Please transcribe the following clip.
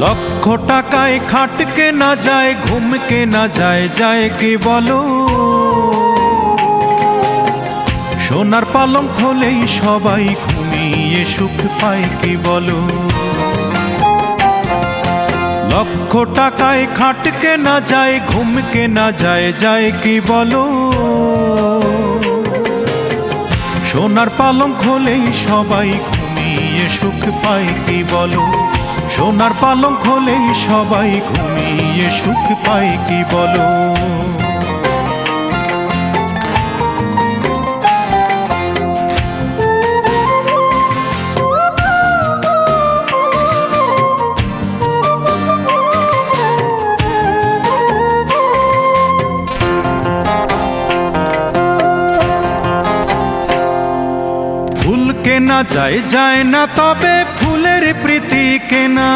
লক্ষ টাকায় খাট কেনা যায়, ঘুম কেনা যায়, যায় কি বলো? সোনার পালঙ্ক হলেই সবাই ঘুমিয়ে সুখ পায় কি বলো? লক্ষ টাকায় খাট কেনা যায়, ঘুম কেনা যায়, যায় কি বলো? সোনার পালঙ্ক হলেই সবাই ঘুমিয়ে সুখ পায় কি বলো? সোনার পালঙ্ক হলেই সবাই ঘুমিয়ে সুখ পায় কি বলো? ফুল কেনা যায়, যায় না তবে ফুলের প্রীতি কেনা।